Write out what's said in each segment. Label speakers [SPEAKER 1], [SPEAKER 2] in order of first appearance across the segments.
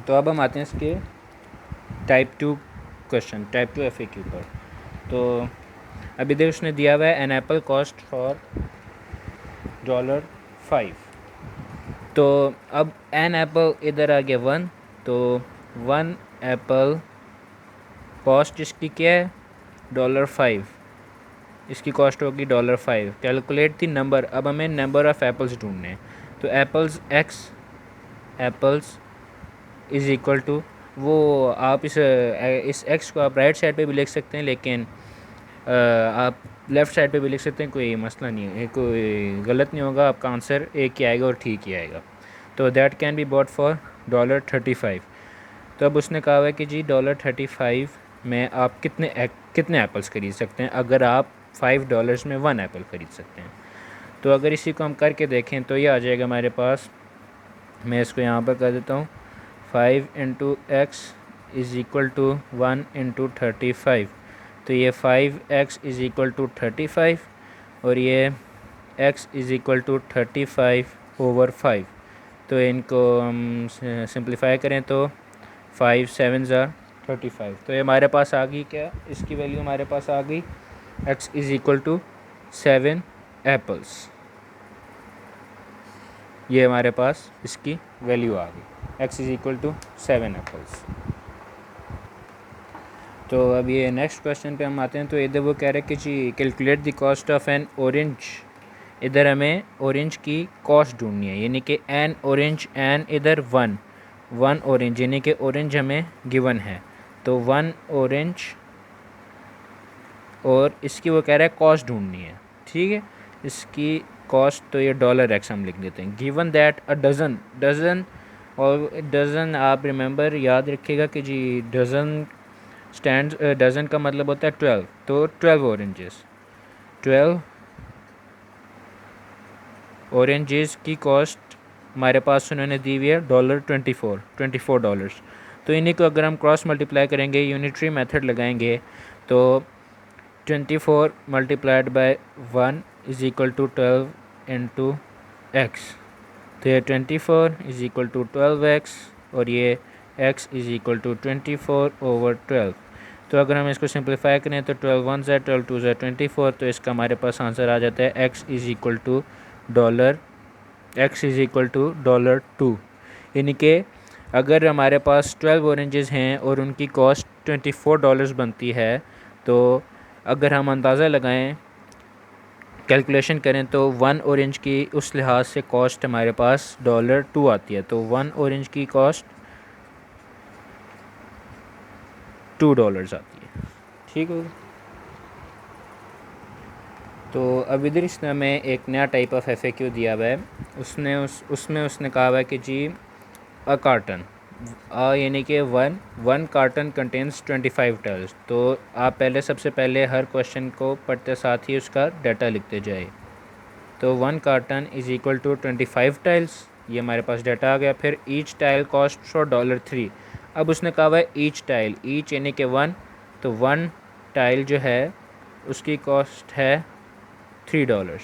[SPEAKER 1] तो अब हम आते हैं इसके टाइप 2 क्वेश्चन, टाइप 2 FAQ पर। तो अभी देख उसने दिया हुआ है एन एप्पल कॉस्ट फॉर $5। तो अब एन एप्पल इधर आ गया 1, तो 1 एप्पल कॉस्ट इसकी क्या है $5, इसकी कॉस्ट होगी $5। कैलकुलेट दी नंबर, अब हमें नंबर ऑफ़ एप्पल्स ढूंढने हैं। तो एप्पल्स इज़ इक्वल टू, वो आप इस एक्स को आप राइट साइड पे भी लिख सकते हैं, लेकिन आप लेफ़्ट साइड पे भी लिख सकते हैं, कोई मसला नहीं है, कोई गलत नहीं होगा, आपका आंसर एक ही आएगा और ठीक ही आएगा। तो that can be bought for $35। तो अब उसने कहा है कि जी $35 में आप कितने एप्पल्स खरीद सकते हैं अगर आप $5 में 1 एप्पल ख़रीद सकते हैं। तो अगर इसी को हम करके देखें तो ये आ जाएगा हमारे पास, मैं इसको यहाँ पर कर देता हूँ, 5 × x इज़ इक्वल टू 1 × 35। तो ये 5x इज़ इक्वल टू 35 और ये x इज़ इक्वल टू 35/5। तो इनको हम सिंप्लीफाई करें तो 5 7 35। तो ये हमारे पास आ गई, क्या इसकी वैल्यू हमारे पास आ गई, x is equal to 7 apples. ये हमारे पास इसकी वैल्यू आ गई, x is equal to 7 apples. तो अब ये नेक्स्ट क्वेश्चन पे हम आते हैं। तो इधर वो कह रहे हैं कि जी calculate the cost of an orange. इधर हमें ऑरेंज की कॉस्ट ढूंढनी है, यानी कि एन ऑरेंज, एन इधर 1 ऑरेंज, यानी कि ऑरेंज हमें गिवन है। तो 1 ऑरेंज और इसकी वो कह रहा है कॉस्ट ढूंढनी है, ठीक है। इसकी कॉस्ट तो ये $x हम लिख देते हैं। गिवन दैट अ डज़न और डज़न आप रिमेंबर याद रखिएगा कि जी डज़न का मतलब होता है 12। तो 12 ऑरेंजेस की कॉस्ट हमारे पास उन्होंने दी हुई है $24। तो इन्हीं को अगर हम क्रॉस मल्टीप्लाई करेंगे, यूनिटरी मेथड लगाएंगे, तो 24 multiplied by 1 is equal to 12 × x। तो ये 24 इज़ इक्वल टू 12x और ये x इज़ इक्वल टू 24/12। तो अगर हम इसको सिंप्लीफाई करें तो 12 1 ज़ा 12 2 ज़ा 24। तो इसका हमारे पास आंसर आ जाता है x इज़ इक्वल टू $2। यानी कि अगर हमारे पास 12 ऑरेंजेस हैं और उनकी कॉस्ट $24 बनती है, तो अगर हम अंदाज़ा लगाएं, कैलकुलेशन करें, तो 1 ऑरेंज की उस लिहाज से कॉस्ट हमारे पास $2 आती है। तो 1 ऑरेंज की कॉस्ट $2 आती है, ठीक हो। तो अब इधर इसने हमें एक नया टाइप ऑफ FAQ दिया हुआ है। उसमें उसने कहा हुआ है कि जी अ कार्टन, यानी कि वन कार्टन कंटेन्स 25 टाइल्स। तो आप सबसे पहले हर क्वेश्चन को पढ़ते साथ ही उसका डाटा लिखते जाए। तो 1 carton is equal to 25 tiles, ये हमारे पास डाटा आ गया। फिर ईच टाइल कॉस्ट फॉर $3। अब उसने कहा हुआ है ईच टाइल, ईच यानी कि 1, तो 1 टाइल जो है उसकी कॉस्ट है $3,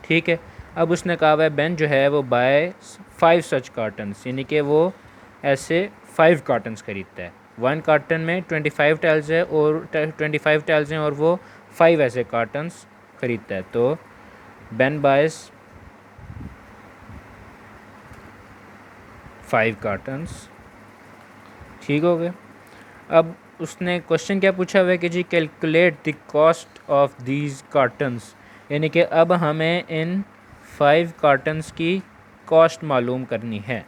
[SPEAKER 1] ठीक है। अब उसने कहा हुआ है बेन जो है वो बाय 5 सच कार्टन्स, यानी कि वो ऐसे 5 कार्टन्स ख़रीदता है। 1 कार्टन में 25 टाइल्स है और 25 टाइल्स हैं और वो 5 ऐसे कार्टन्स ख़रीदता है। तो बेन बायस 5 कार्टन्स, ठीक हो गया। अब उसने क्वेश्चन क्या पूछा हुआ है कि जी calculate the cost of these cartons, यानी कि अब हमें इन 5 कार्टन्स की कॉस्ट मालूम करनी है।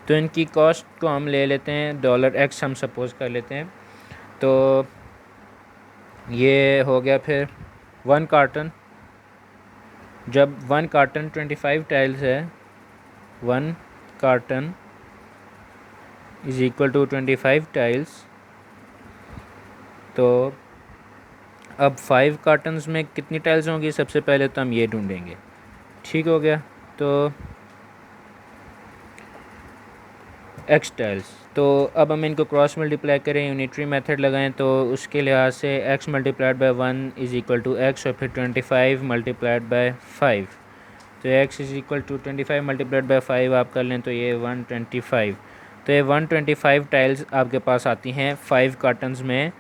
[SPEAKER 1] तो इनकी कॉस्ट को हम ले लेते हैं $x, हम सपोज़ कर लेते हैं। तो ये हो गया फिर 1 कार्टन, जब 1 कार्टन 25 टाइल्स है, 1 carton is equal to 25 tiles. तो अब 5 कार्टन्स में कितनी टाइल्स होंगी, सबसे पहले तो हम ये ढूंढेंगे, ठीक हो गया। तो x टाइल्स, तो अब हम इनको क्रॉस मल्टीप्लाई करें, यूनिटरी मेथड लगाएं, तो उसके लिहाज से x multiplied by 1 is equal to x और फिर 25 मल्टीप्लाइड बाय 5। तो x is equal to 25 multiplied by 5 आप कर लें तो ये 125। तो ये 125 टाइल्स आपके पास आती हैं 5 कार्टन्स में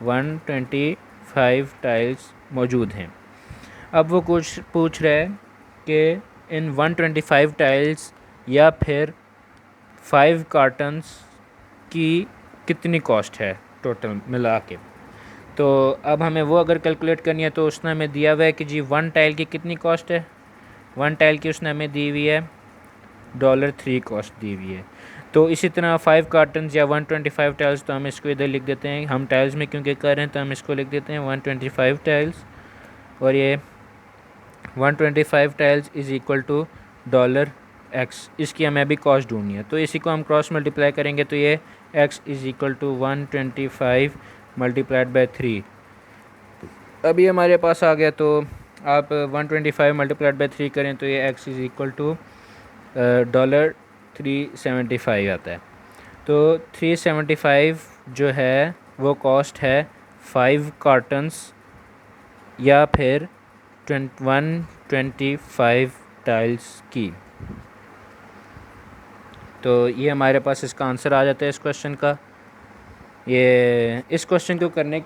[SPEAKER 1] 125 टाइल्स मौजूद हैं। अब वो कुछ पूछ रहा है कि इन 125 टाइल्स या फिर 5 कार्टन्स की कितनी कॉस्ट है टोटल मिला के। तो अब हमें वो अगर कैलकुलेट करनी है तो उसने हमें दिया हुआ है कि जी 1 टाइल की कितनी कॉस्ट है। 1 टाइल की उसने हमें दी हुई है $3 कॉस्ट दी हुई है। तो इसी तरह 5 कार्टन्स या 125 टाइल्स, तो हम इसको इधर लिख देते हैं। हम टाइल्स में क्योंकि कर रहे हैं तो हम इसको लिख देते हैं 125 टाइल्स, और ये 125 tiles is equal to $x। इसकी हमें अभी कॉस्ट ढूंढनी है, तो इसी को हम क्रॉस मल्टीप्लाई करेंगे तो ये x is equal to 125 multiplied by 3 अभी हमारे पास आ गया। तो आप 125 मल्टीप्लाइड बाई 3 करें तो ये x इज़ इक्वल टू $375 आता है। तो 375 जो है वो कॉस्ट है 5 कार्टन्स या फिर 125 टाइल्स की। तो ये हमारे पास इसका आंसर आ जाता है इस क्वेश्चन का। ये इस क्वेश्चन को करने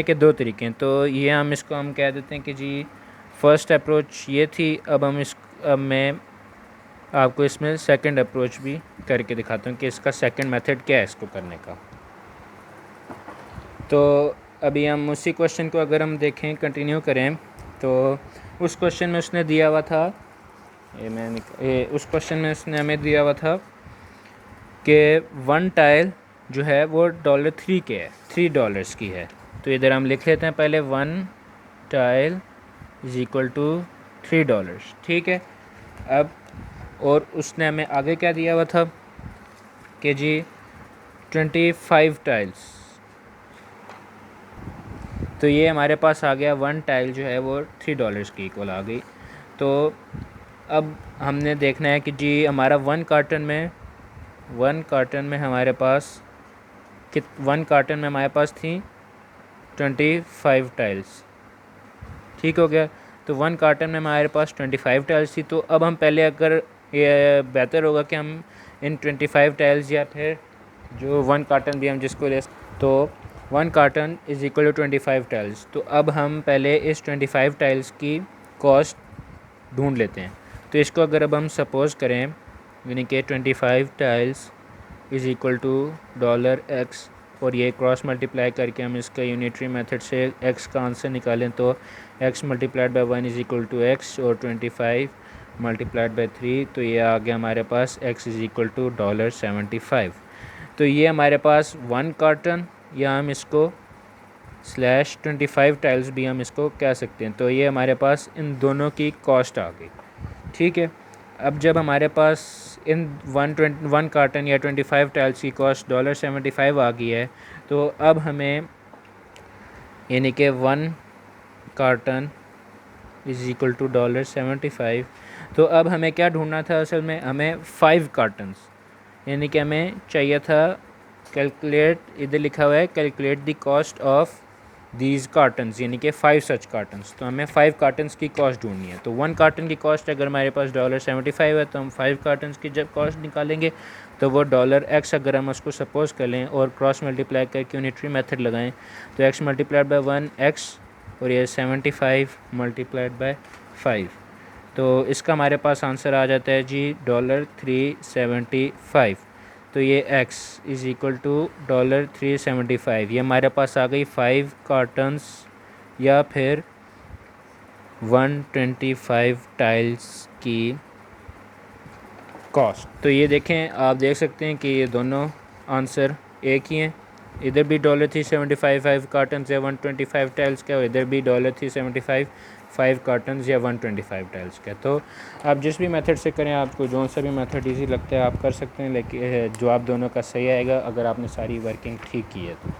[SPEAKER 1] के 2 तरीके हैं। तो ये इसको हम कह देते हैं कि जी फर्स्ट अप्रोच ये थी। अब मैं आपको इसमें सेकंड अप्रोच भी करके दिखाता हूँ कि इसका सेकंड मेथड क्या है इसको करने का। तो अभी हम उसी क्वेश्चन को अगर हम देखें, कंटिन्यू करें, तो उस क्वेश्चन में उसने दिया हुआ था उस क्वेश्चन में उसने हमें दिया हुआ था कि 1 टाइल जो है वो $3 के है, $3 की है। तो इधर हम लिख लेते हैं पहले 1 टाइल इज़ इक्वल टू $3, ठीक है। अब और उसने हमें आगे क्या दिया हुआ था कि जी 25 टाइल्स। तो ये हमारे पास आ गया 1 टाइल जो है वो $3 की इक्वल आ गई। तो अब हमने देखना है कि जी हमारा 1 कार्टन में हमारे पास 1 कार्टन में हमारे पास थी 25 टाइल्स, ठीक हो गया। तो 1 कार्टन में हमारे पास 25 टाइल्स थी। तो अब हम पहले, अगर ये बेहतर होगा कि हम इन 25 टाइल्स या फिर जो 1 कार्टन भी हम जिसको ले, तो 1 carton is equal to 25 tiles. तो अब हम पहले इस 25 टाइल्स की कॉस्ट ढूंढ लेते हैं। तो इसको अगर अब हम सपोज़ करें, यानी कि 25 tiles is equal to $x, और ये क्रॉस मल्टीप्लाई करके हम इसका यूनिटरी मेथड से x का आंसर निकालें तो x multiplied by 1 is equal to x, और 25 मल्टीप्लाइड बाई 3, तो ये आ गया हमारे पास x इज़ इक्वल टू $75। तो ये हमारे पास 1 कार्टन, या हम इसको /25 टाइल्स भी हम इसको कह सकते हैं। तो ये हमारे पास इन दोनों की कॉस्ट आ गई, ठीक है। अब जब हमारे पास इन 1 कार्टन या 25 टाइल्स की कॉस्ट $75 आ गई है, तो अब हमें, यानी कि 1 कार्टन इज़ इक्वल टू $75, तो अब हमें क्या ढूंढना था असल में, हमें 5 कार्टन्स, यानी कि हमें चाहिए था कैलकुलेट, इधर लिखा हुआ है calculate the cost of these cartons, यानी कि 5 सच कार्टन्स। तो हमें 5 कार्टन्स की कॉस्ट ढूंढनी है। तो 1 कार्टन की कॉस्ट अगर हमारे पास $75 है, तो हम 5 कार्टन्स की जब कॉस्ट निकालेंगे तो वो $x, अगर हम उसको सपोज कर लें और क्रॉस मल्टीप्लाई करके यूनिटरी मेथड लगाएं, तो x मल्टीप्लाइड बाई 1 x, और ये 75 मल्टीप्लाइड बाई 5। तो इसका हमारे पास आंसर आ जाता है जी $375। तो ये x इज़ इक्वल टू $375, ये हमारे पास आ गई 5 कार्टन्स या फिर 125 टाइल्स की कॉस्ट। तो ये देखें, आप देख सकते हैं कि ये दोनों आंसर एक ही हैं। इधर भी $375 5 कार्टन्स या 125 टाइल्स का, और इधर भी $375 5 कार्टन्स या 125 टाइल्स का। तो आप जिस भी मेथड से करें, आपको जो सा भी मेथड इजी लगता है आप कर सकते हैं, लेकिन जवाब दोनों का सही आएगा अगर आपने सारी वर्किंग ठीक की है तो।